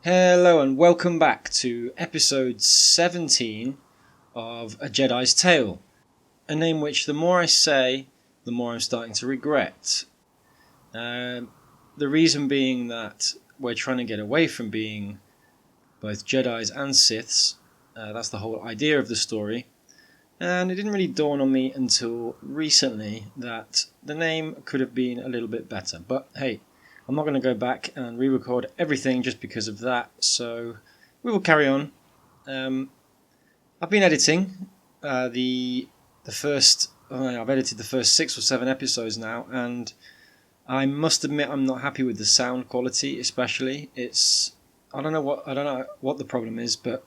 Hello and welcome back to episode 17 of A Jedi's Tale, a name which the more I say, the more I'm starting to regret. The reason being that we're trying to get away from being both Jedis and Siths. That's the whole idea of the story. And it didn't really dawn on me until recently that the name could have been a little bit better. But hey, I'm not going to go back and re-record everything just because of that, so we will carry on. I've been editing I've edited the first 6 or 7 episodes now, and I must admit I'm not happy with the sound quality, especially. I don't know what the problem is, but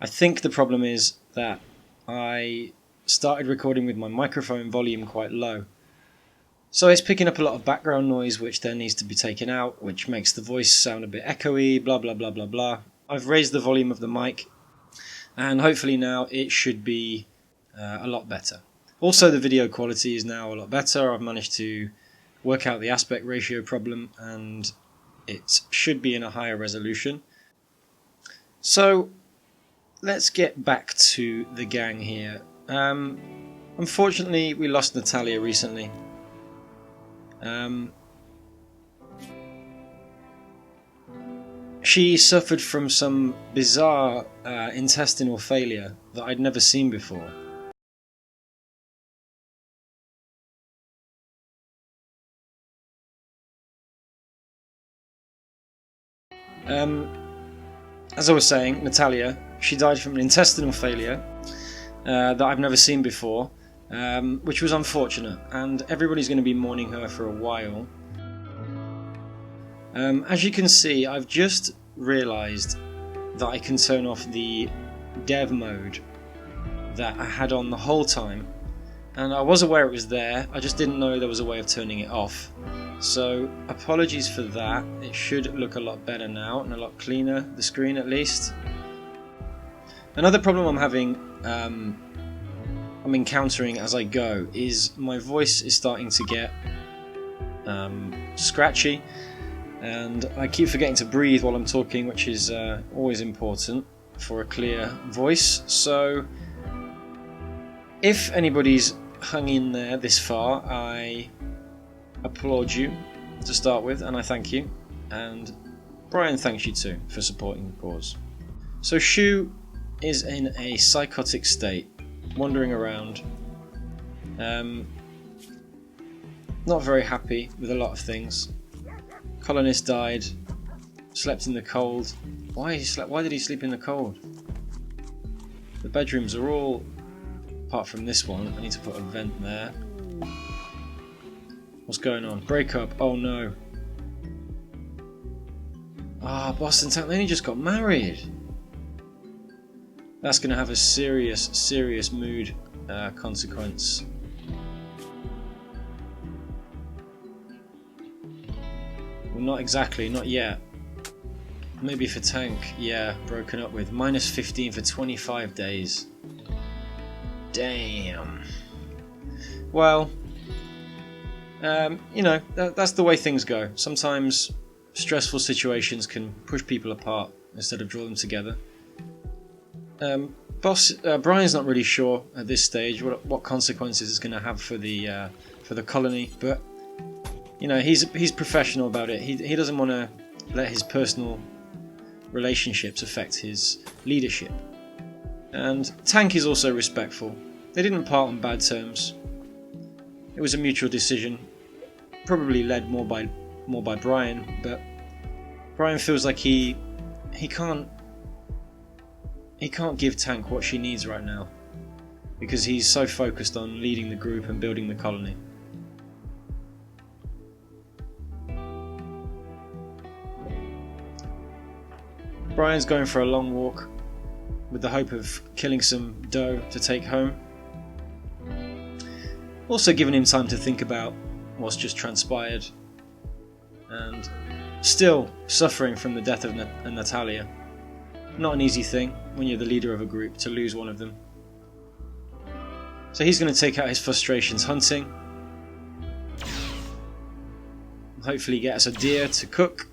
I think the problem is that I started recording with my microphone volume quite low. So it's picking up a lot of background noise which then needs to be taken out, which makes the voice sound a bit echoey, blah blah blah blah blah. I've raised the volume of the mic and hopefully now it should be a lot better. Also the video quality is now a lot better. I've managed to work out the aspect ratio problem and it should be in a higher resolution. So let's get back to the gang here. Unfortunately we lost Natalia recently. She suffered from some bizarre intestinal failure that I'd never seen before. As I was saying, Natalia, she died from an intestinal failure that I've never seen before. Which was unfortunate, and everybody's going to be mourning her for a while. As you can see, I've just realised that I can turn off the dev mode that I had on the whole time, and I was aware it was there, I just didn't know there was a way of turning it off. So apologies for that. It should look a lot better now and a lot cleaner, the screen at least. Another problem I'm having I'm encountering as I go is my voice is starting to get scratchy, and I keep forgetting to breathe while I'm talking, which is always important for a clear voice. So if anybody's hung in there this far, I applaud you to start with, and I thank you, and Brian thanks you too for supporting the cause. So Shu is in a psychotic state, wandering around, not very happy with a lot of things. Colonist died, slept in the cold. Why did he sleep in the cold? The bedrooms are all, apart from this one, I need to put a vent there. What's going on? Break up, oh no. Boston Town, they only just got married. That's going to have a serious mood consequence. Well, not exactly, not yet. Maybe for Tank, yeah, broken up with. -15 for 25 days. Damn. Well, that's the way things go. Sometimes stressful situations can push people apart instead of draw them together. Brian's not really sure at this stage what consequences it's going to have for the colony, but he's professional about it. He doesn't want to let his personal relationships affect his leadership. And Tank is also respectful. They didn't part on bad terms. It was a mutual decision, probably led more by Brian, but Brian feels like he can't give Tank what she needs right now because he's so focused on leading the group and building the colony. Brian's going for a long walk with the hope of killing some doe to take home. Also giving him time to think about what's just transpired, and still suffering from the death of Natalia. Not an easy thing when you're the leader of a group to lose one of them. So he's going to take out his frustrations hunting. Hopefully get us a deer to cook.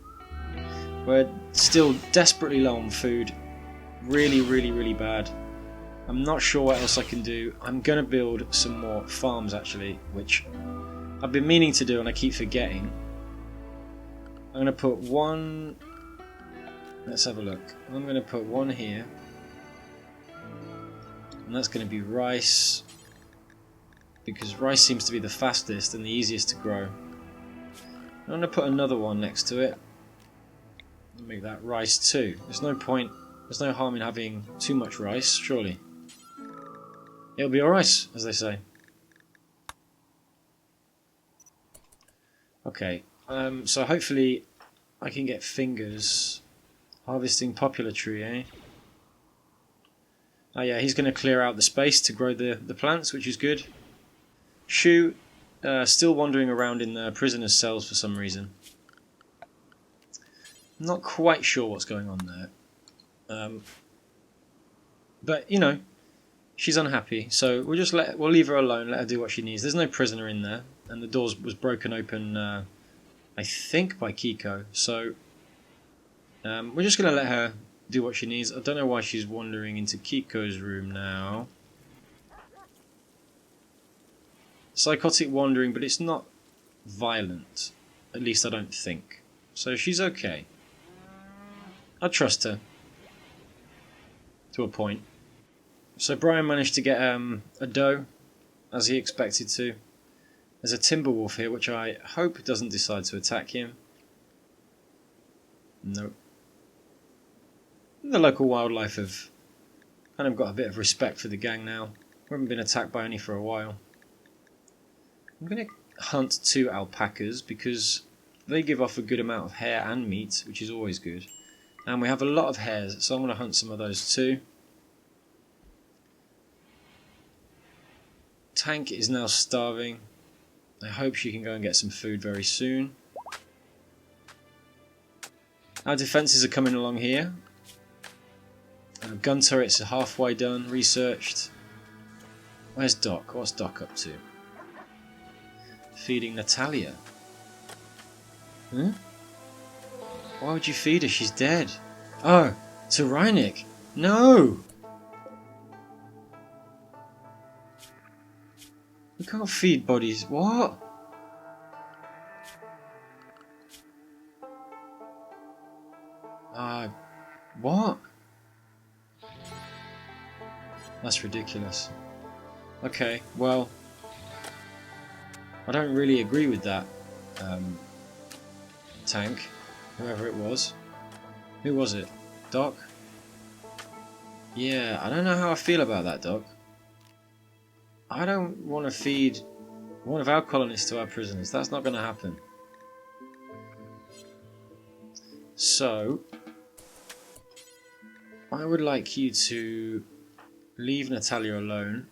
We're still desperately low on food. Really, really, really bad. I'm not sure what else I can do. I'm going to build some more farms actually, which I've been meaning to do and I keep forgetting. I'm going to put one... Let's have a look. I'm going to put one here. And that's going to be rice. Because rice seems to be the fastest and the easiest to grow. I'm going to put another one next to it. Make that rice too. There's no point, there's no harm in having too much rice, surely. It'll be alright, as they say. Okay, so hopefully I can get fingers harvesting popular tree, eh? Oh yeah, he's going to clear out the space to grow the plants, which is good. Shu, still wandering around in the prisoner's cells for some reason. I'm not quite sure what's going on there. But, you know, she's unhappy, so we'll leave her alone, let her do what she needs. There's no prisoner in there, and the door was broken open, I think, by Kiko. So we're just going to let her do what she needs. I don't know why she's wandering into Kiko's room now. Psychotic wandering, but it's not violent. At least I don't think. So she's okay. I trust her. To a point. So Brian managed to get a doe, as he expected to. There's a timber wolf here, which I hope doesn't decide to attack him. Nope. The local wildlife have kind of got a bit of respect for the gang now. We haven't been attacked by any for a while. I'm going to hunt 2 alpacas because they give off a good amount of hair and meat, which is always good. And we have a lot of hares, so I'm going to hunt some of those too. Tank is now starving. I hope she can go and get some food very soon. Our defences are coming along here. Gun turrets are halfway done, researched. Where's Doc? What's Doc up to? Feeding Natalia. Huh? Why would you feed her? She's dead. Oh, to Reinik. No! We can't feed bodies. What? What? That's ridiculous. Okay, well, I don't really agree with that, Tank, whoever it was. Who was it? Doc? Yeah, I don't know how I feel about that, Doc. I don't want to feed one of our colonists to our prisoners. That's not going to happen. So, I would like you to leave Natalia alone.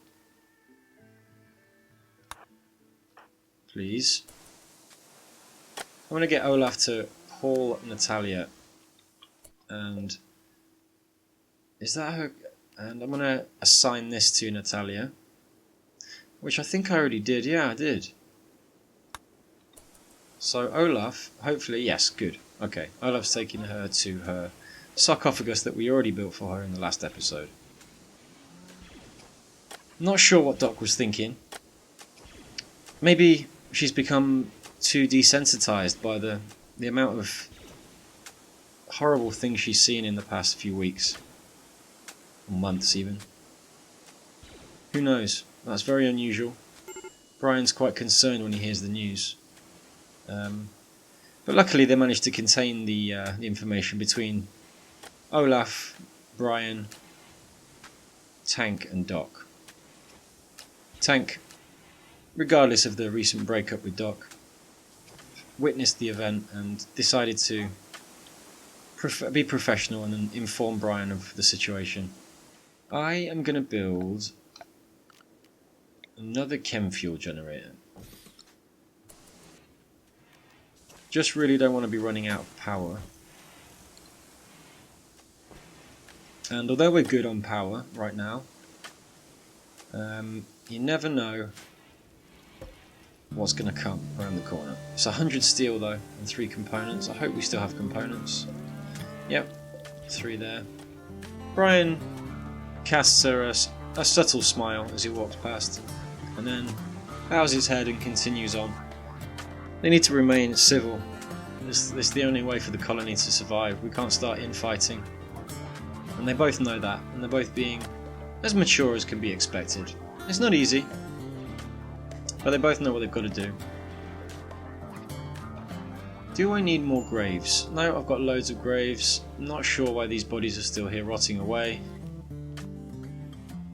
Please. I'm going to get Olaf to haul Natalia. And is that her? And I'm going to assign this to Natalia. Which I think I already did. Yeah, I did. So Olaf, hopefully, yes, good. Okay, Olaf's taking her to her sarcophagus that we already built for her in the last episode. Not sure what Doc was thinking. Maybe she's become too desensitized by the amount of horrible things she's seen in the past few weeks. Or months even. Who knows? That's very unusual. Brian's quite concerned when he hears the news. But luckily they managed to contain the information between Olaf, Brian, Tank and Doc. Tank, regardless of the recent breakup with Doc, witnessed the event and decided to be professional and inform Brian of the situation. I am going to build another chem fuel generator. Just really don't want to be running out of power. And although we're good on power right now, you never know what's going to come around the corner. It's 100 steel though, and 3 components. I hope we still have components. Yep, 3 there. Brian casts her a subtle smile as he walks past, and then bows his head and continues on. They need to remain civil. This is the only way for the colony to survive. We can't start infighting. And they both know that, and they're both being as mature as can be expected. It's not easy, but they both know what they've got to do. Do I need more graves? No, I've got loads of graves. I'm not sure why these bodies are still here rotting away.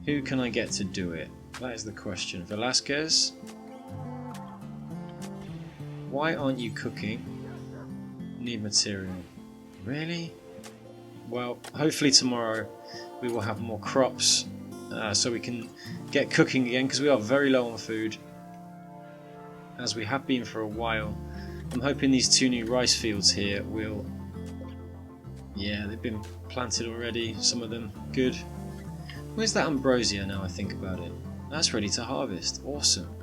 Who can I get to do it? That is the question. Velasquez? Why aren't you cooking? Need material. Really? Well, hopefully tomorrow we will have more crops so we can get cooking again, because we are very low on food, as we have been for a while. I'm hoping these 2 new rice fields here will... Yeah, they've been planted already, some of them. Good. Where's that ambrosia now I think about it? That's ready to harvest. Awesome.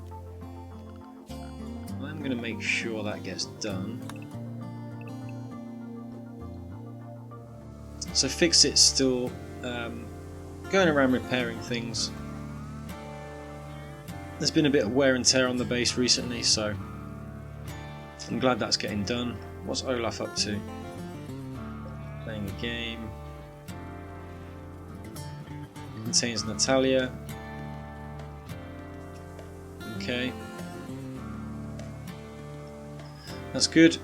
I'm going to make sure that gets done. So Fix-It's still going around repairing things. There's been a bit of wear and tear on the base recently, so I'm glad that's getting done. What's Olaf up to? Playing a game. Contains Natalia. Okay. That's good.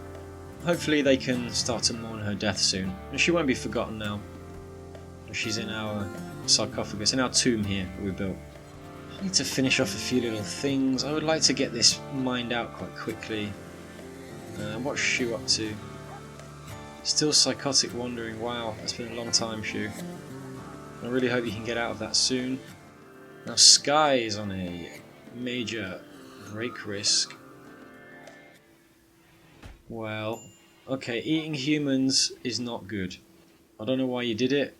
Hopefully they can start to mourn her death soon. And she won't be forgotten now. She's in our sarcophagus, in our tomb here that we built. I need to finish off a few little things. I would like to get this mined out quite quickly. What's Shu up to? Still psychotic wandering. Wow, that's been a long time, Shu. I really hope you can get out of that soon. Now Sky is on a major break risk. Well, okay, eating humans is not good. I don't know why you did it.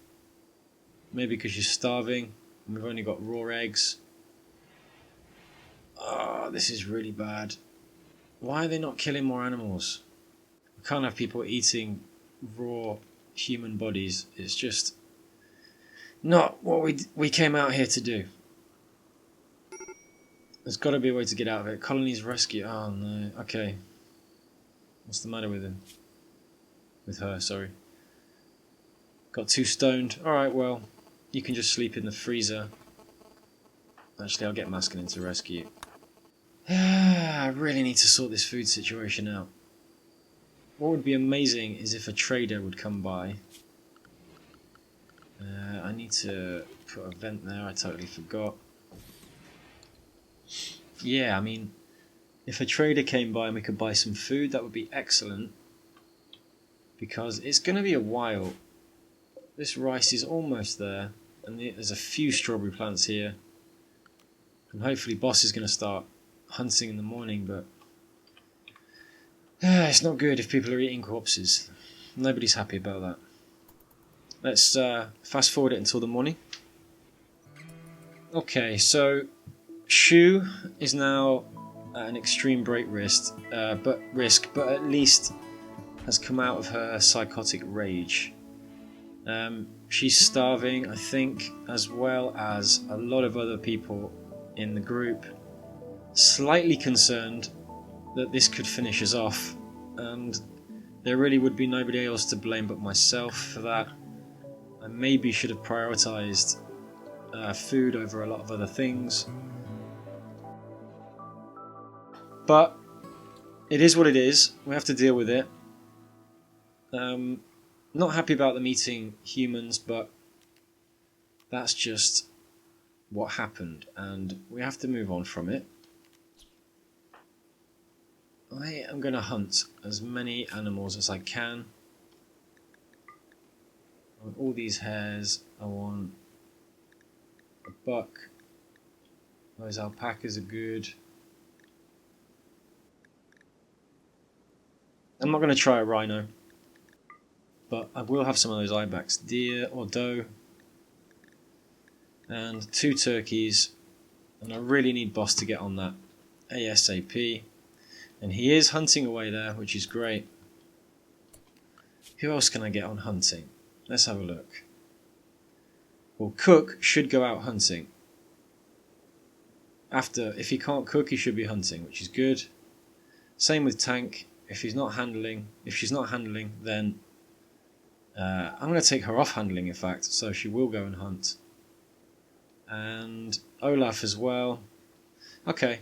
Maybe because you're starving and we've only got raw eggs. Oh, this is really bad. Why are they not killing more animals? We can't have people eating raw human bodies. It's just not what we came out here to do. There's got to be a way to get out of it. Colonies rescue. Oh no. Okay. What's the matter with him? With her, sorry. Got 2 stoned. Alright, well, you can just sleep in the freezer. Actually, I'll get Masculine to rescue. I really need to sort this food situation out. What would be amazing is if a trader would come by. I need to put a vent there, I totally forgot. Yeah, I mean, if a trader came by and we could buy some food, that would be excellent. Because it's going to be a while. This rice is almost there. And there's a few strawberry plants here. And hopefully Boss is going to start hunting in the morning, but it's not good if people are eating corpses. Nobody's happy about that. Let's fast forward it until the morning. Okay, so Shu is now at an extreme break risk, but at least has come out of her psychotic rage. She's starving, I think, as well as a lot of other people in the group. Slightly concerned that this could finish us off, and there really would be nobody else to blame but myself for that. I maybe should have prioritised food over a lot of other things. But it is what it is. We have to deal with it. Not happy about them eating humans, but that's just what happened, and we have to move on from it. I am going to hunt as many animals as I can. I want all these hares. I want a buck. Those alpacas are good. I'm not going to try a rhino, but I will have some of those ibex. Deer or doe. And 2 turkeys. And I really need Boss to get on that ASAP. And he is hunting away there, which is great. Who else can I get on hunting? Let's have a look. Well, Cook should go out hunting. If he can't cook, he should be hunting, which is good. Same with Tank. If she's not handling, then I'm going to take her off handling, in fact, so she will go and hunt. And Olaf as well. Okay.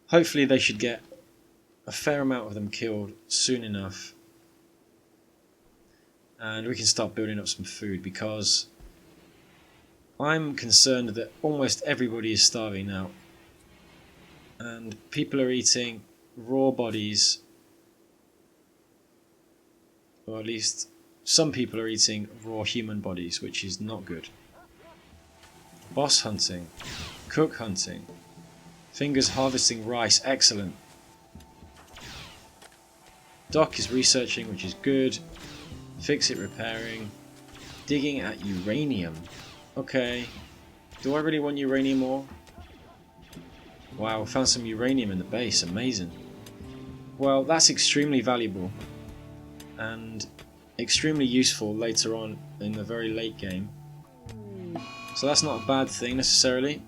Hopefully they should get a fair amount of them killed soon enough. And we can start building up some food, because I'm concerned that almost everybody is starving now. And people are eating raw bodies. Or at least some people are eating raw human bodies, which is not good. Boss hunting. Cook hunting. Fingers harvesting rice. Excellent. Doc is researching, which is good. Fix it repairing. Digging at uranium. Okay. Do I really want uranium ore? Wow, found some uranium in the base. Amazing. Well, that's extremely valuable. And extremely useful later on in the very late game. So that's not a bad thing necessarily.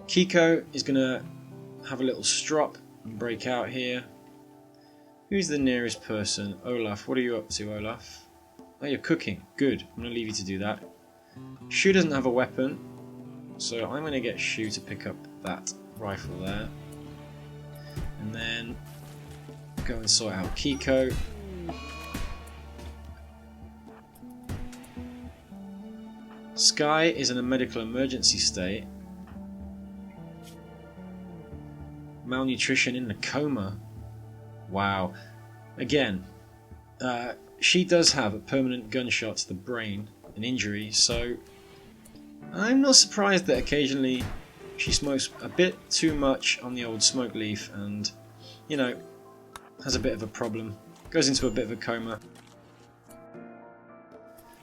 Kiko is going to have a little strop and break out here. Who's the nearest person? Olaf. What are you up to, Olaf? Oh, you're cooking. Good. I'm going to leave you to do that. Shu doesn't have a weapon, so I'm going to get Shu to pick up that rifle there. And then go and sort out Kiko. Sky is in a medical emergency state. Malnutrition in a coma. Wow. Again, she does have a permanent gunshot to the brain, an injury, so I'm not surprised that occasionally she smokes a bit too much on the old smoke leaf and, you know, has a bit of a problem. Goes into a bit of a coma.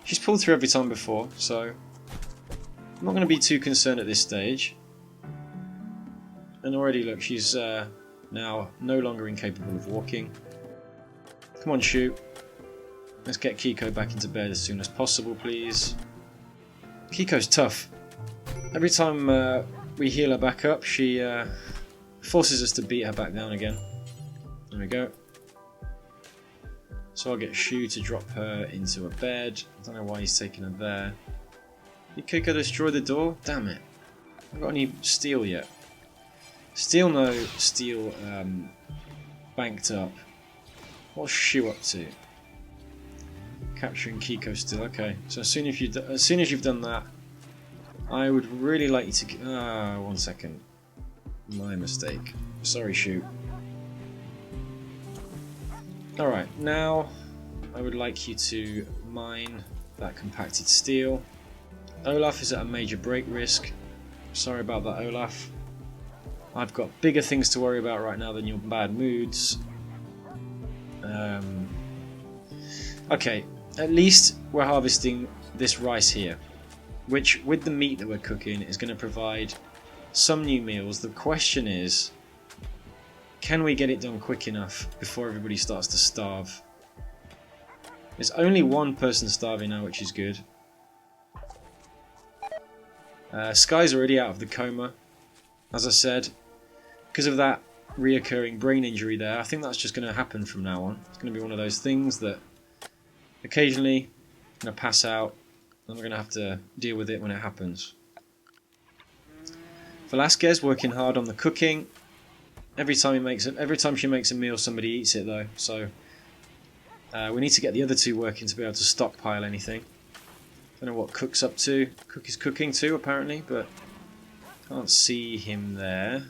She's pulled through every time before, so I'm not going to be too concerned at this stage. And already, look, she's now no longer incapable of walking. Come on, Shu. Let's get Kiko back into bed as soon as possible, please. Kiko's tough. Every time we heal her back up, she forces us to beat her back down again. There we go. So I'll get Shu to drop her into a bed. I don't know why he's taking her there. Did Kiko destroy the door? Damn it. I haven't got any steel yet. Steel banked up. What's Shu up to? Capturing Kiko still. Okay, so as soon as you've done that, I would really like you to. One second. My mistake. Sorry, Shu. Alright, now I would like you to mine that compacted steel. Olaf is at a major break risk. Sorry about that, Olaf. I've got bigger things to worry about right now than your bad moods. Okay, at least we're harvesting this rice here, which with the meat that we're cooking is going to provide some new meals. The question is, can we get it done quick enough before everybody starts to starve? There's only one person starving now, which is good. Sky's already out of the coma, as I said. Because of that reoccurring brain injury there, I think that's just going to happen from now on. It's going to be one of those things that occasionally going to pass out, and we're going to have to deal with it when it happens. Velasquez working hard on the cooking. Every time she makes a meal, somebody eats it though. So we need to get the other two working to be able to stockpile anything. Don't know what Cook's up to. Cook is cooking too, apparently, but can't see him there.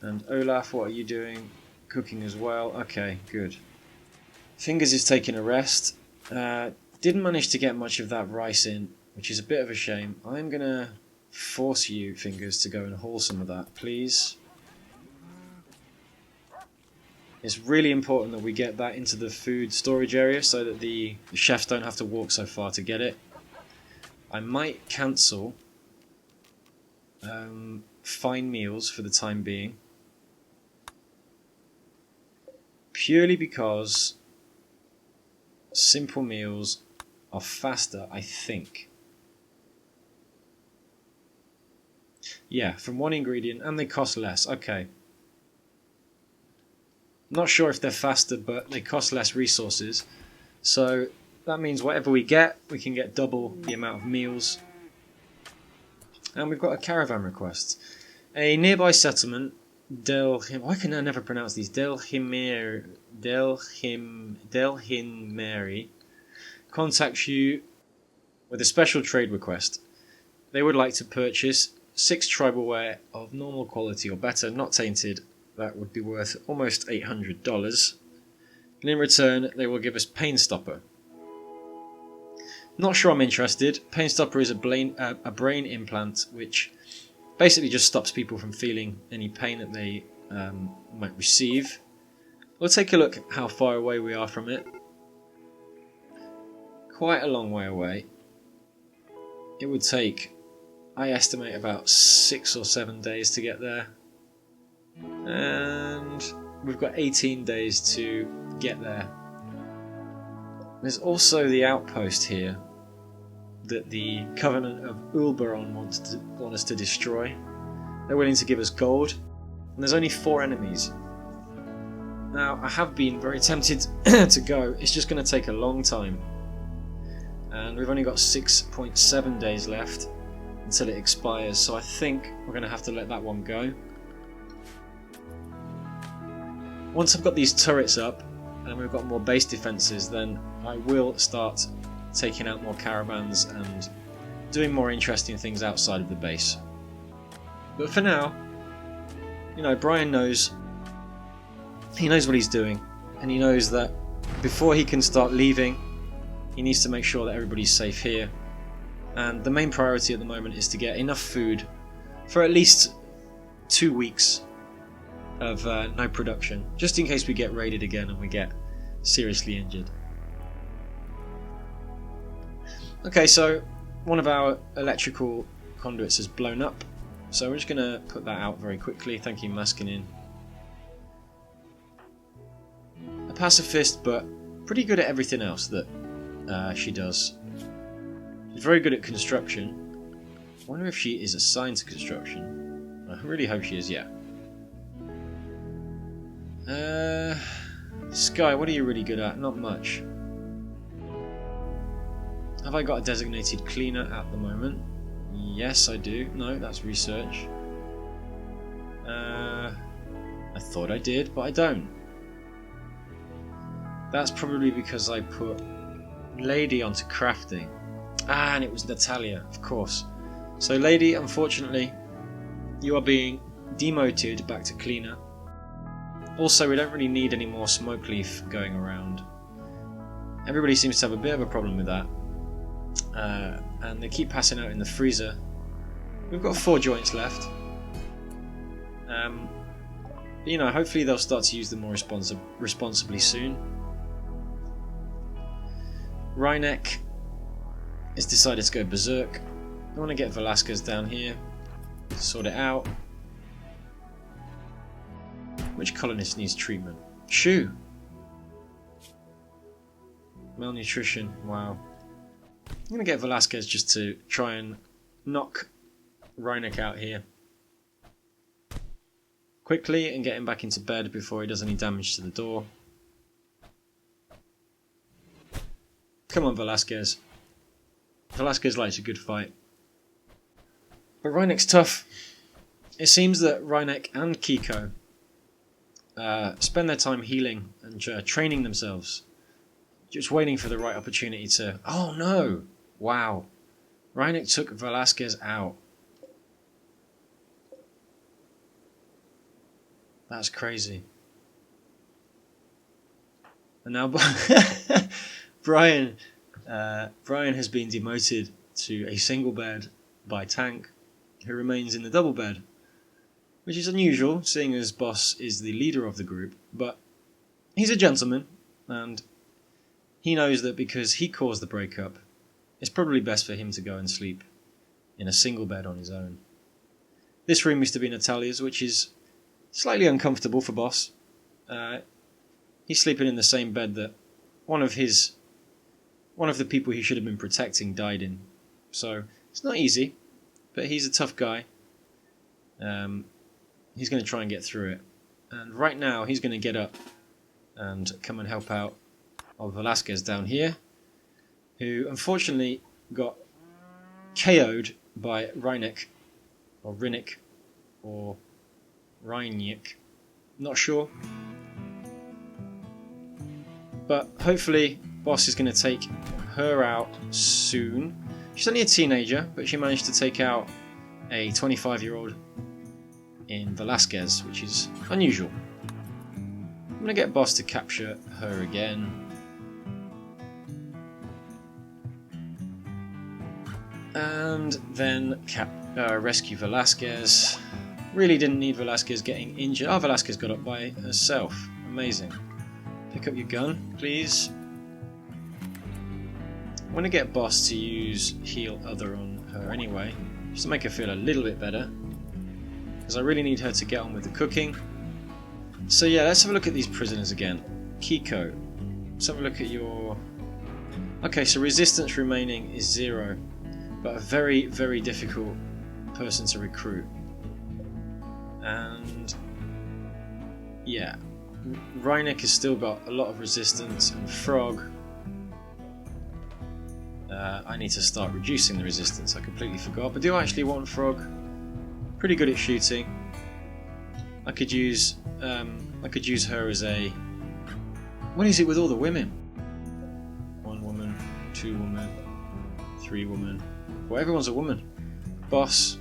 And Olaf, what are you doing? Cooking as well. Okay, good. Fingers is taking a rest. Didn't manage to get much of that rice in, which is a bit of a shame. I'm gonna force you, Fingers, to go and haul some of that, please. It's really important that we get that into the food storage area so that the chefs don't have to walk so far to get it. I might cancel fine meals for the time being. purely because simple meals are faster, I think. Yeah, from one ingredient, and they cost less. Okay. Not sure if they're faster, but they cost less resources. So that means whatever we can get double the amount of meals. And we've got a caravan request. A nearby settlement, why can I never pronounce these? Delhinmeri contacts you with a special trade request. They would like to purchase 6 tribal ware of normal quality or better, not tainted. That would be worth almost $800. And in return, they will give us Pain Stopper. Not sure I'm interested. Pain Stopper is a brain implant which basically just stops people from feeling any pain that they might receive. We'll take a look at how far away we are from it. Quite a long way away. It would take, I estimate, about 6 or 7 days to get there. And we've got 18 days to get there. There's also the outpost here that the Covenant of Ulbaron want us to destroy. They're willing to give us gold, and there's only 4 enemies. Now, I have been very tempted to go. It's just going to take a long time, and we've only got 6.7 days left until it expires, so I think we're going to have to let that one go. Once I've got these turrets up and we've got more base defences, then I will start taking out more caravans and doing more interesting things outside of the base. But for now, you know, Brian knows. He knows what he's doing, and he knows that before he can start leaving, he needs to make sure that everybody's safe here. And the main priority at the moment is to get enough food for at least 2 weeks of no production, just in case we get raided again and we get seriously injured. Okay, so one of our electrical conduits has blown up, so we're just going to put that out very quickly. Thank you, Maskinin. A pacifist, but pretty good at everything else that she does. She's very good at construction. I wonder if she is assigned to construction. I really hope she is, yeah. Sky, what are you really good at? Not much. Have I got a designated cleaner at the moment? Yes, I do. No, that's research. I thought I did, but I don't. That's probably because I put Lady onto crafting. Ah, and it was Natalia, of course. So Lady, unfortunately, you are being demoted back to cleaner. Also, we don't really need any more smoke leaf going around. Everybody seems to have a bit of a problem with that. And they keep passing out in the freezer. We've got 4 joints left. You know, hopefully they'll start to use them more responsibly soon. Rynek has decided to go berserk. I want to get Velasquez down here, sort it out. Which colonist needs treatment? Shu! Malnutrition, wow. I'm going to get Velasquez just to try and knock Rynek out here quickly and get him back into bed before he does any damage to the door. Come on, Velasquez. Velasquez likes a good fight. But Rynek's tough. It seems that Rynek and Kiko spend their time healing and training themselves. Just waiting for the right opportunity to... Oh no! Wow. Rynek took Velasquez out. That's crazy. And now Brian has been demoted to a single bed by Tank, who remains in the double bed, which is unusual, seeing as Boss is the leader of the group, but he's a gentleman, and he knows that because he caused the breakup, it's probably best for him to go and sleep in a single bed on his own. This room used to be Natalia's, which is slightly uncomfortable for Boss. He's sleeping in the same bed that one of the people he should have been protecting died in. So it's not easy, but he's a tough guy. He's going to try and get through it. And right now he's going to get up and come and help out old Velasquez down here, who unfortunately got KO'd by Reinek, or Rinnik, or Reinik. Not sure. But hopefully Boss is going to take her out soon. She's only a teenager, but she managed to take out a 25-year-old in Velasquez, which is unusual. I'm going to get Boss to capture her again. And then rescue Velasquez. Really didn't need Velasquez getting injured. Oh, Velasquez got up by herself. Amazing. Pick up your gun, please. I'm going to get Boss to use Heal Other on her anyway, just to make her feel a little bit better, because I really need her to get on with the cooking. So yeah, let's have a look at these prisoners again. Kiko, let's have a look at your... Okay, so resistance remaining is 0, but a very, very difficult person to recruit. And yeah, Reinek has still got a lot of resistance, and Frog, I need to start reducing the resistance. I completely forgot, but do I actually want Frog? Pretty good at shooting. I could use her as a... What is it with all the women? 1 woman, 2 women, 3 women. Well, everyone's a woman. Boss,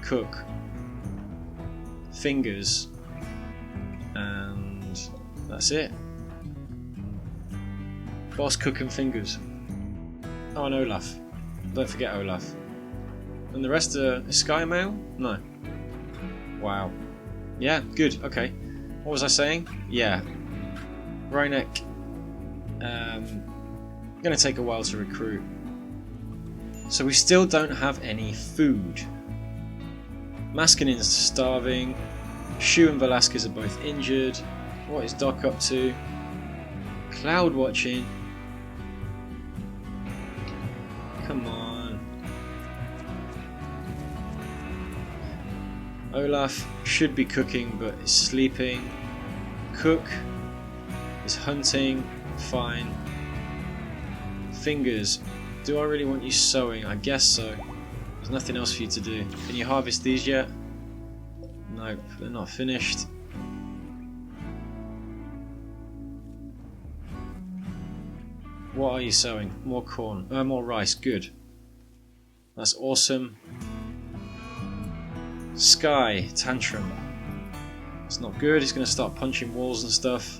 Cook, Fingers, and that's it. Boss, Cook, and Fingers. Oh, and Olaf. Don't forget Olaf. And the rest are Sky Mail? No. Wow. Yeah, good, okay. What was I saying? Yeah. Reinek. Gonna take a while to recruit. So we still don't have any food. Maskinin's starving. Shu and Velasquez are both injured. What is Doc up to? Cloud watching. Come on. Olaf should be cooking but is sleeping. Cook is hunting. Fine. Fingers. Do I really want you sewing? I guess so. There's nothing else for you to do. Can you harvest these yet? Nope, they're not finished. What are you sowing? More corn. More rice. Good. That's awesome. Sky. Tantrum. It's not good. He's going to start punching walls and stuff.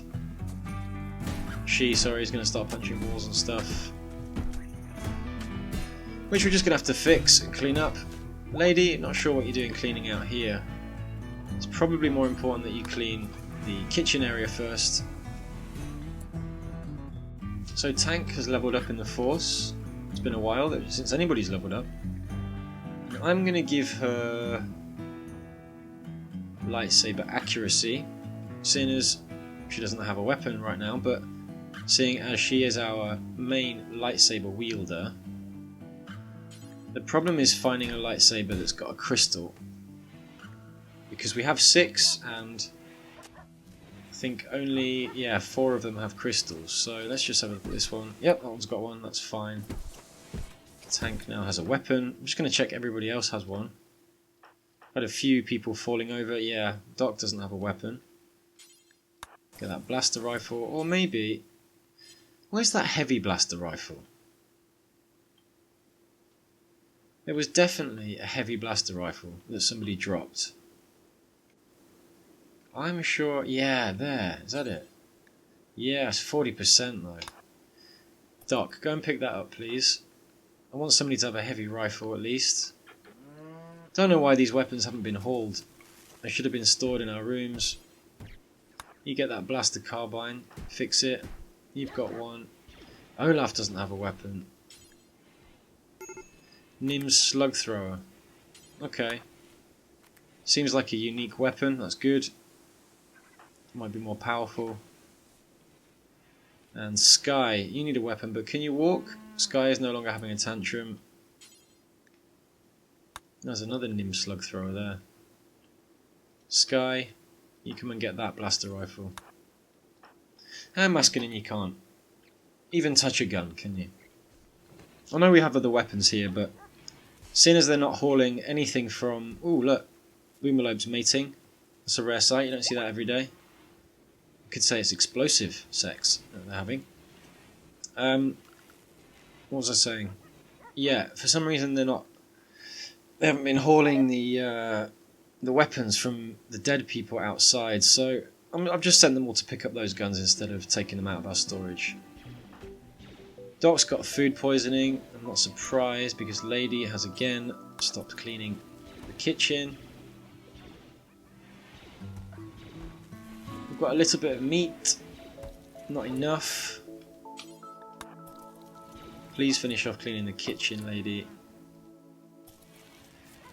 He's going to start punching walls and stuff. Which we're just going to have to fix and clean up. Lady, not sure what you're doing cleaning out here. It's probably more important that you clean the kitchen area first. So Tank has leveled up in the Force. It's been a while since anybody's leveled up. I'm going to give her lightsaber accuracy, seeing as she doesn't have a weapon right now, but seeing as she is our main lightsaber wielder. The problem is finding a lightsaber that's got a crystal, because we have 6 and I think only 4 of them have crystals. So let's just have a look at this one. Yep, that one's got one, that's fine. Tank now has a weapon. I'm just going to check everybody else has one. Had a few people falling over. Yeah, Doc doesn't have a weapon. Get that blaster rifle, or maybe... Where's that heavy blaster rifle? There was definitely a heavy blaster rifle that somebody dropped. I'm sure... Yeah, there. Is that it? Yeah, it's 40% though. Doc, go and pick that up, please. I want somebody to have a heavy rifle at least. Don't know why these weapons haven't been hauled. They should have been stored in our rooms. You get that blaster carbine. Fix it. You've got one. Olaf doesn't have a weapon. Nim's slug thrower. Okay. Seems like a unique weapon. That's good. Might be more powerful. And Sky, you need a weapon, but can you walk? Sky is no longer having a tantrum. There's another Nim slug thrower there. Sky, you come and get that blaster rifle. And Masculine, you can't even touch a gun, can you? I know we have other weapons here, but seeing as they're not hauling anything from... Ooh, look, Boomerlobe's mating. That's a rare sight, you don't see that every day. You could say it's explosive sex that they're having. What was I saying? Yeah, for some reason they haven't been hauling the weapons from the dead people outside, so I've just sent them all to pick up those guns instead of taking them out of our storage. Doc's got food poisoning. I'm not surprised because Lady has again stopped cleaning the kitchen. We've got a little bit of meat, not enough. Please finish off cleaning the kitchen, Lady.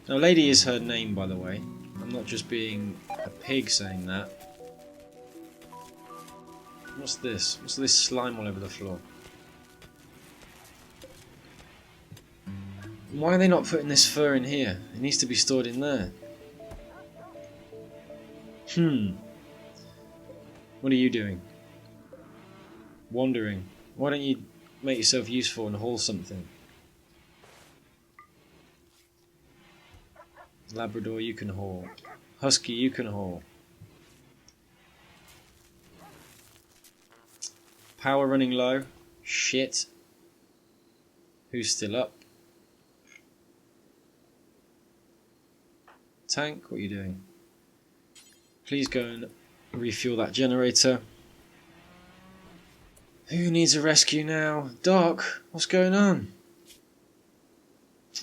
Now, Lady is her name, by the way. I'm not just being a pig saying that. What's this? What's this slime all over the floor? Why are they not putting this fur in here? It needs to be stored in there. What are you doing? Wandering. Why don't you make yourself useful and haul something? Labrador, you can haul. Husky, you can haul. Power running low. Shit. Who's still up? Tank, what are you doing? Please go and refuel that generator. Who needs a rescue now? Doc, what's going on?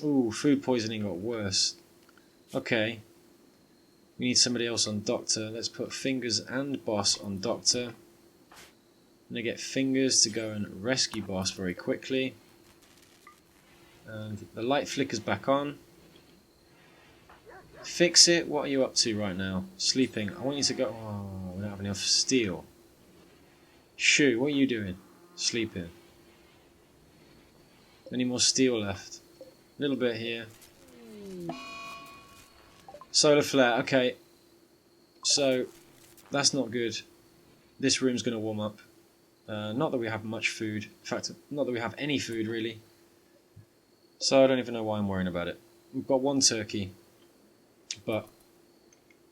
Ooh, food poisoning got worse. Okay. We need somebody else on Doctor. Let's put Fingers and Boss on Doctor. I'm going to get Fingers to go and rescue Boss very quickly. And the light flickers back on. Fix it. What are you up to right now? Sleeping. I want you to go... Oh, we don't have enough steel. Shoo, what are you doing? Sleeping. Any more steel left? A little bit here. Solar flare. Okay. So, that's not good. This room's going to warm up. Not that we have much food. In fact, not that we have any food, really. So I don't even know why I'm worrying about it. We've got one turkey. But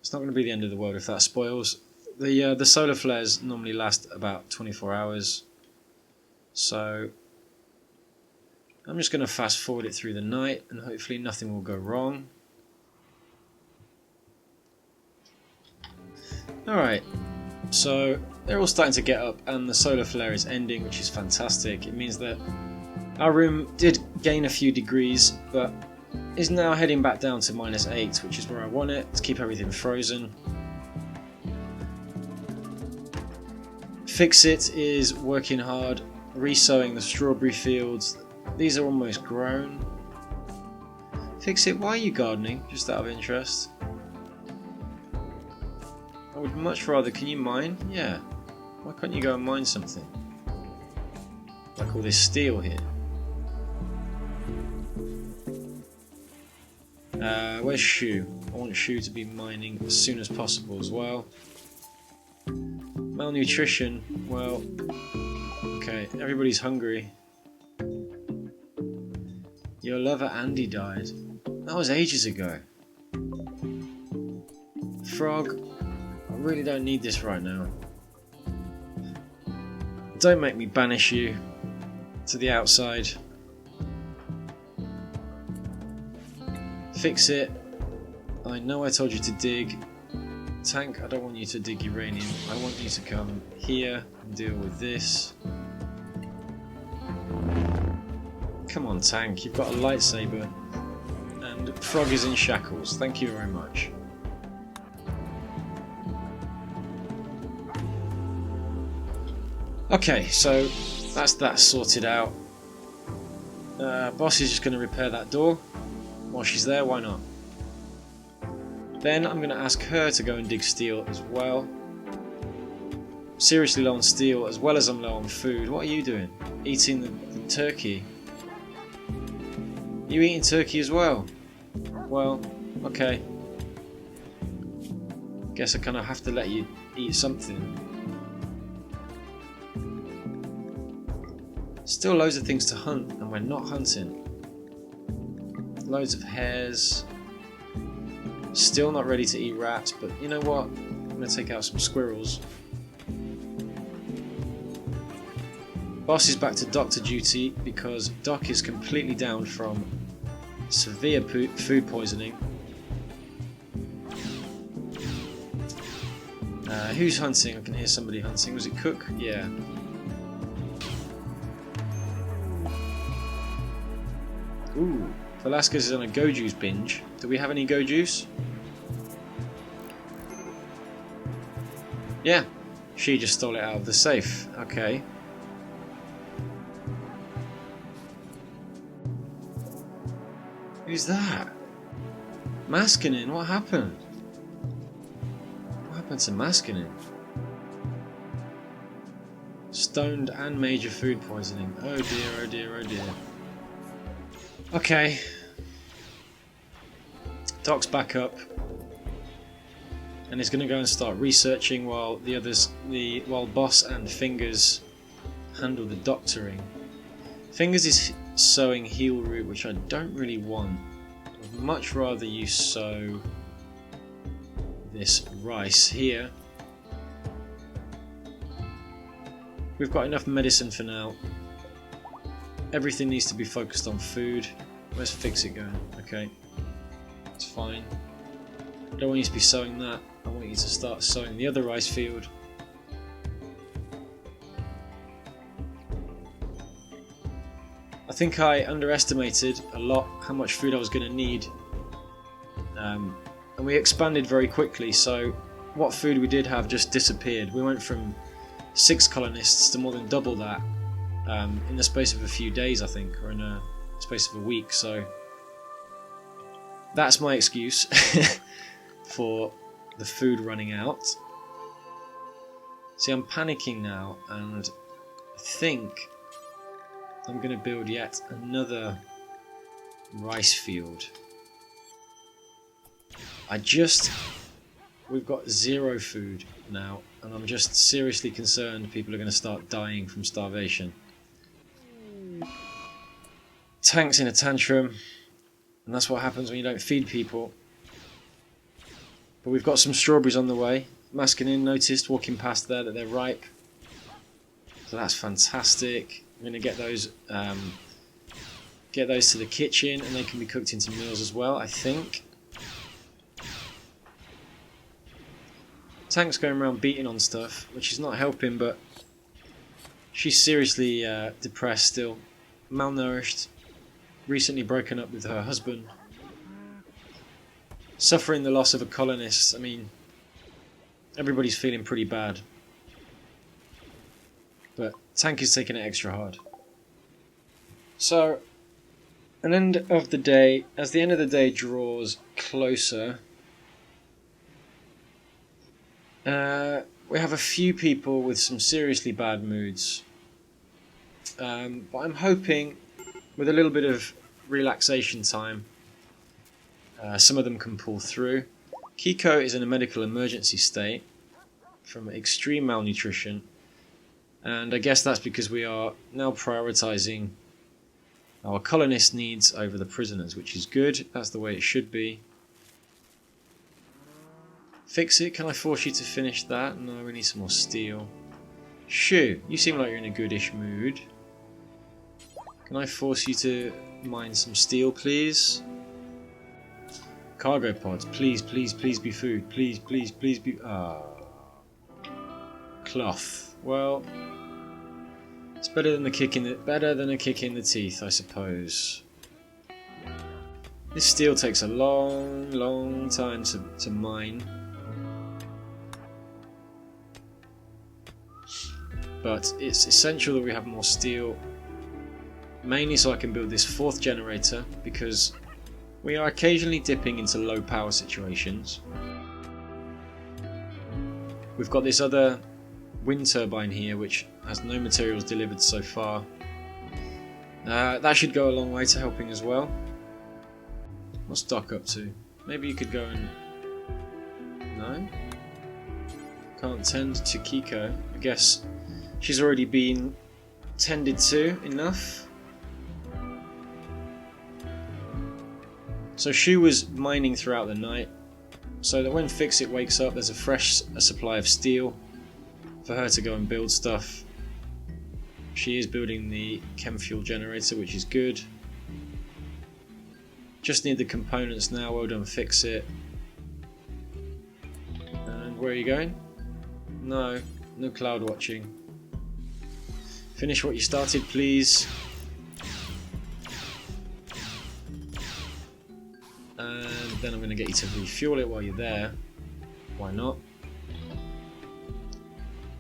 it's not going to be the end of the world if that spoils. The solar flares normally last about 24 hours. So I'm just going to fast forward it through the night and hopefully nothing will go wrong. Alright, so they're all starting to get up and the solar flare is ending, which is fantastic. It means that our room did gain a few degrees, but is now heading back down to -8, which is where I want it, to keep everything frozen. Fix It is working hard, resowing the strawberry fields. These are almost grown. Fix It, why are you gardening? Just out of interest. I would much rather, can you mine? Yeah. Why can't you go and mine something? Like all this steel here. Where's Shu? I want Shu to be mining as soon as possible as well. Malnutrition, well, okay, everybody's hungry. Your lover Andy died. That was ages ago. Frog, I really don't need this right now. Don't make me banish you to the outside. Fix It. I know I told you to dig. Tank, I don't want you to dig uranium. I want you to come here and deal with this. Come on, Tank, you've got a lightsaber. And Frog is in shackles. Thank you very much. Okay, so that's that sorted out. Boss is just going to repair that door. While she's there, why not? Then I'm going to ask her to go and dig steel as well. seriously low on steel as well as I'm low on food. What are you doing? Eating the turkey. You eating turkey as well? Well, okay. Guess I kind of have to let you eat something. Still loads of things to hunt, and we're not hunting. Loads of hares. Still not ready to eat rats, but you know what? I'm going to take out some squirrels. Boss is back to doctor duty because Doc is completely down from severe food poisoning. Who's hunting? I can hear somebody hunting. Was it Cook? Yeah. Ooh, Velasquez is on a Go Juice binge. Do we have any Go Juice? Yeah, she just stole it out of the safe. Okay. Who's that? Maskinen, what happened? What happened to Maskinen? Stoned and major food poisoning. Oh dear, oh dear, oh dear. Okay. Doc's back up. And he's going to go and start researching while the others, while Boss and Fingers handle the doctoring. Fingers is sowing heal root, which I don't really want. I'd much rather you sow this rice here. We've got enough medicine for now. Everything needs to be focused on food. Where's Fix It going? Okay, it's fine. I don't want you to be sowing that. I want you to start sowing the other rice field. I think I underestimated a lot how much food I was going to need. And we expanded very quickly, so what food we did have just disappeared. We went from 6 colonists to more than double that in the space of a few days, I think, or in a space of a week. So that's my excuse for the food running out. See, I'm panicking now, and I think I'm going to build yet another rice field. We've got 0 food now, and I'm just seriously concerned people are going to start dying from starvation. Tank's in a tantrum, and that's what happens when you don't feed people. But we've got some strawberries on the way. Maskinen noticed walking past there that they're ripe, so that's fantastic. I'm going to get those to the kitchen, and they can be cooked into meals as well, I think. Tank's going around beating on stuff, which is not helping, but she's seriously depressed still, malnourished, recently broken up with her husband, suffering the loss of a colonist. I mean, everybody's feeling pretty bad, but Tank is taking it extra hard. So, as the end of the day draws closer, we have a few people with some seriously bad moods, but I'm hoping with a little bit of relaxation time, some of them can pull through. Kiko is in a medical emergency state from extreme malnutrition, and I guess that's because we are now prioritising our colonist needs over the prisoners, which is good. That's the way it should be. Fix It, can I force you to finish that? No, we need some more steel. Shoo, you seem like you're in a goodish mood. Can I force you to mine some steel, please? Cargo pods, please, please, please be food. Please, please, please be... Cloth. Well, it's better than a kick in the teeth, I suppose. This steel takes a long, long time to mine. But it's essential that we have more steel, mainly so I can build this 4th generator, because we are occasionally dipping into low power situations. We've got this other wind turbine here, which has no materials delivered so far. That should go a long way to helping as well. What's Doc up to? Maybe you could go and... No? Can't tend to Kiko. I guess she's already been tended to enough. So Shu was mining throughout the night, so that when Fix-It wakes up there's a fresh supply of steel for her to go and build stuff. She is building the chem fuel generator, which is good. Just need the components now. Well done, Fix-It. And where are you going? No cloud watching. Finish what you started, please. And then I'm going to get you to refuel it while you're there. Why not?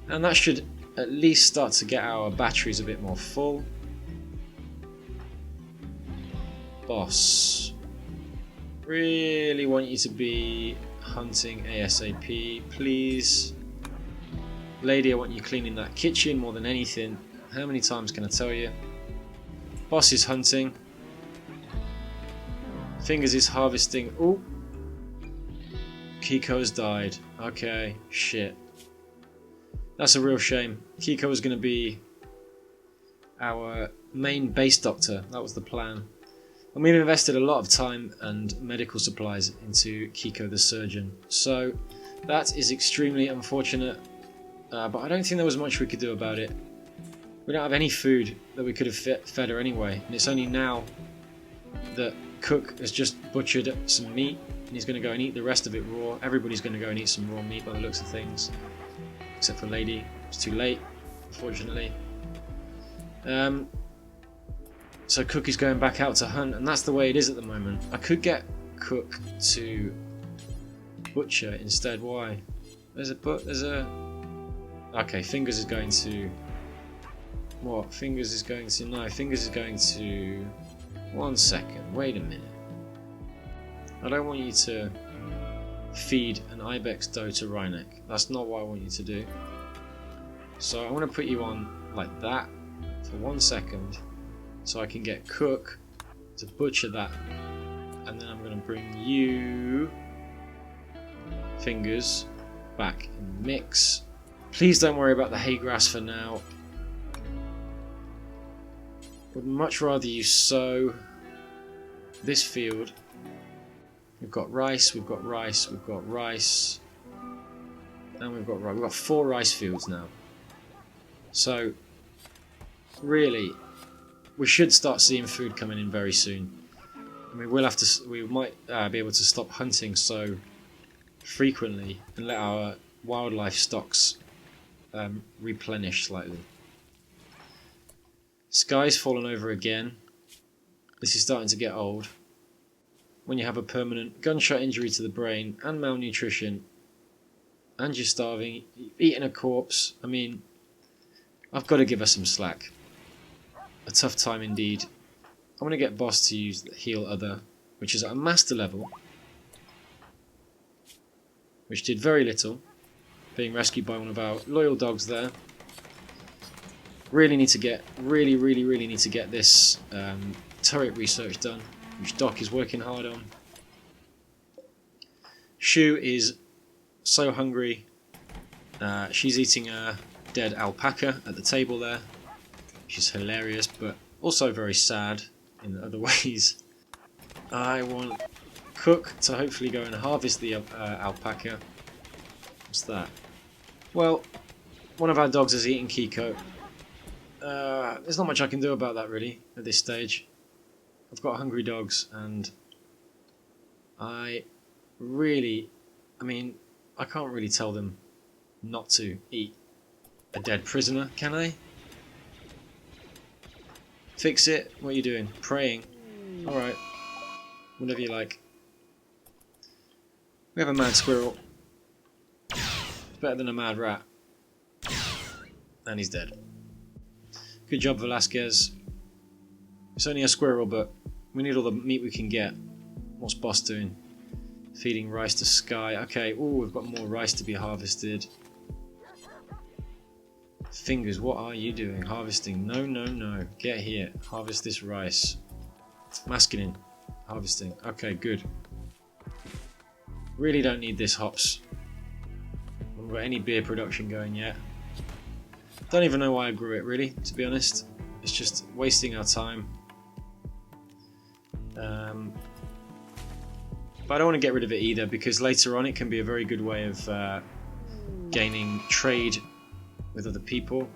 And that should at least start to get our batteries a bit more full. Boss. Really want you to be hunting ASAP, please. Lady, I want you cleaning that kitchen more than anything. How many times can I tell you? Boss is hunting. Fingers is harvesting. Oh, Kiko's died. Okay, shit. That's a real shame. Kiko was going to be our main base doctor. That was the plan. And we've invested a lot of time and medical supplies into Kiko the surgeon. So that is extremely unfortunate. But I don't think there was much we could do about it. We don't have any food that we could have fed her anyway. And it's only now that Cook has just butchered some meat. And he's going to go and eat the rest of it raw. Everybody's going to go and eat some raw meat by the looks of things. Except for Lady. It's too late, unfortunately. So Cook is going back out to hunt, and that's the way it is at the moment. I could get Cook to butcher instead. Why? There's a... Okay, Fingers is going to... What? Fingers is going to... No, Fingers is going to... 1 second, wait a minute. I don't want you to feed an Ibex doe to Rhynek. That's not what I want you to do. So I want to put you on like that for 1 second so I can get Cook to butcher that, and then I'm going to bring you, Fingers, back in the mix. Please don't worry about the hay grass for now. Would much rather you sow this field. We've got rice, we've got rice, we've got rice, and we've got 4 rice fields now. So really, we should start seeing food coming in very soon. I mean, we might be able to stop hunting so frequently and let our wildlife stocks replenish slightly. Sky's fallen over again. This is starting to get old. When you have a permanent gunshot injury to the brain and malnutrition, and you're starving, eating a corpse, I mean, I've got to give her some slack. A tough time indeed. I'm going to get Boss to use the Heal Other, which is at a master level, which did very little, being rescued by one of our loyal dogs there. Really need to get, really need to get this turret research done, which Doc is working hard on. Shu is so hungry. She's eating a dead alpaca at the table there, which is hilarious, but also very sad in other ways. I want Cook to hopefully go and harvest the alpaca. What's that? Well, one of our dogs is eating Kiko. There's not much I can do about that really at this stage. I've got hungry dogs, and I mean, I can't really tell them not to eat a dead prisoner, can I? Fix it. What are you doing? Praying. Alright. Whatever you like. We have a mad squirrel. It's better than a mad rat. And he's dead. Good job, Velasquez. It's only a squirrel, but we need all the meat we can get. What's Boss doing? Feeding rice to Sky. Okay, ooh, we've got more rice to be harvested. Fingers, what are you doing? Harvesting. No, no, no. Get here. Harvest this rice. Masculine. Harvesting. Okay, good. Really don't need this hops. Haven't got any beer production going yet. Don't even know why I grew it, really, to be honest. It's just wasting our time. But I don't want to get rid of it either, because later on it can be a very good way of gaining trade with other people.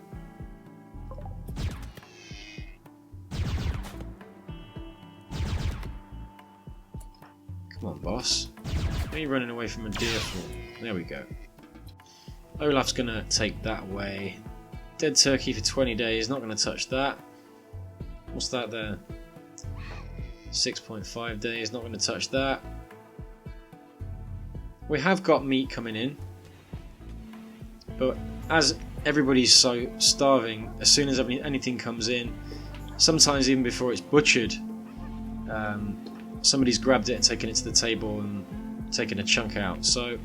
Come on, boss. Why are you running away from a deer for? There we go. Olaf's gonna take that away. Dead turkey for 20 days, not gonna touch that. What's that there? 6.5 days, not gonna touch that. We have got meat coming in, but as everybody's so starving, as soon as anything comes in, sometimes even before it's butchered, somebody's grabbed it and taken it to the table and taken a chunk out. So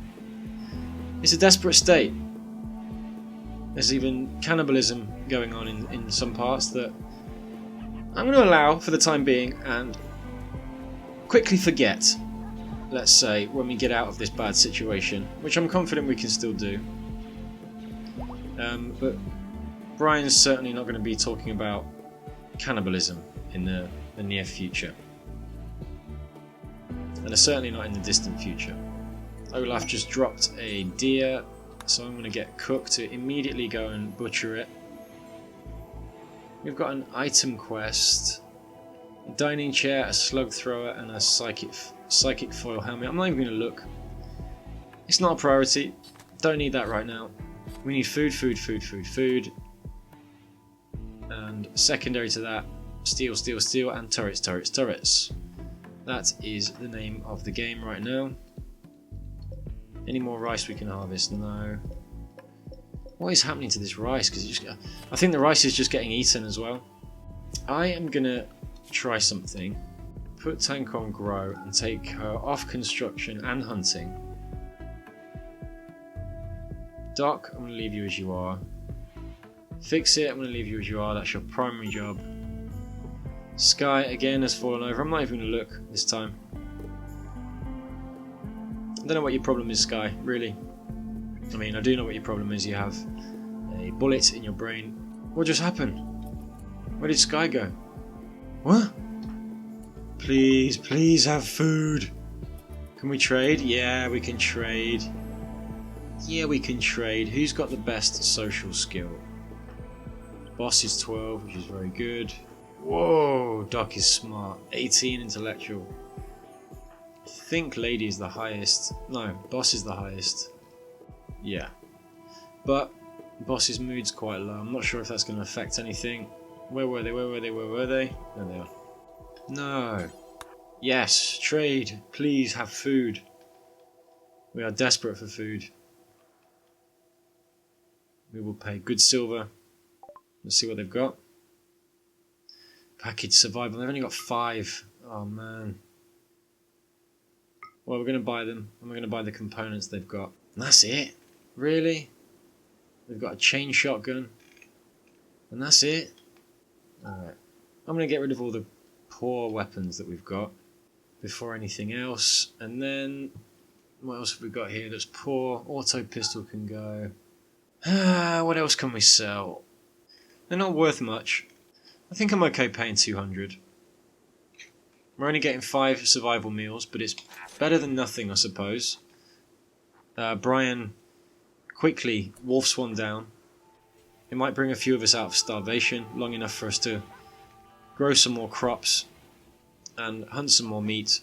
it's a desperate state. There's even cannibalism going on in some parts that I'm going to allow for the time being and quickly forget, let's say, when we get out of this bad situation, which I'm confident we can still do. But Brian's certainly not going to be talking about cannibalism in the near future. And certainly not in the distant future. Olaf just dropped a deer, so I'm going to get Cook to immediately go and butcher it. We've got an item quest, a dining chair, a slug thrower, and a psychic foil helmet. I'm not even going to look. It's not a priority. Don't need that right now. We need food, food, food, food, food. And secondary to that, steel, steel, steel, and turrets, turrets, turrets. That is the name of the game right now. Any more rice we can harvest? No. What is happening to this rice? Because I think the rice is just getting eaten as well. I am gonna try something. Put tank on grow and take her off construction and hunting. Doc, I'm gonna leave you as you are. Fix it, I'm gonna leave you as you are. That's your primary job. Sky again has fallen over. I'm not even gonna look this time. I don't know what your problem is, Sky, really. I mean, I do know what your problem is. You have a bullet in your brain. What just happened? Where did Sky go? What? Please, please have food. Can we trade? Yeah, we can trade. Yeah, we can trade. Who's got the best social skill? Boss is 12, which is very good. Whoa, Doc is smart. 18 intellectual. I think Lady is the highest. No, Boss is the highest. Yeah. But Boss's mood's quite low. I'm not sure if that's going to affect anything. Where were they? Where were they? Where were they? There they are. No. Yes, trade. Please have food. We are desperate for food. We will pay good silver. Let's see what they've got. Package survival. They've only got 5. Oh man. Well, we're going to buy them. And we're going to buy the components they've got. And that's it? Really? We've got a chain shotgun. And that's it? Alright. I'm going to get rid of all the poor weapons that we've got before anything else. And then, what else have we got here that's poor? Auto pistol can go. What else can we sell? They're not worth much. I think I'm okay paying 200. We're only getting 5 survival meals, but it's better than nothing, I suppose. Brian quickly wolfs one down. It might bring a few of us out of starvation, long enough for us to grow some more crops and hunt some more meat.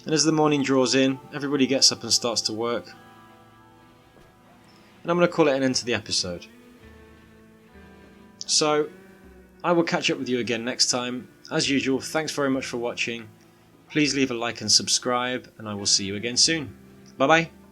And as the morning draws in, everybody gets up and starts to work. And I'm going to call it an end to the episode. So, I will catch up with you again next time. As usual, thanks very much for watching. Please leave a like and subscribe, and I will see you again soon. Bye bye.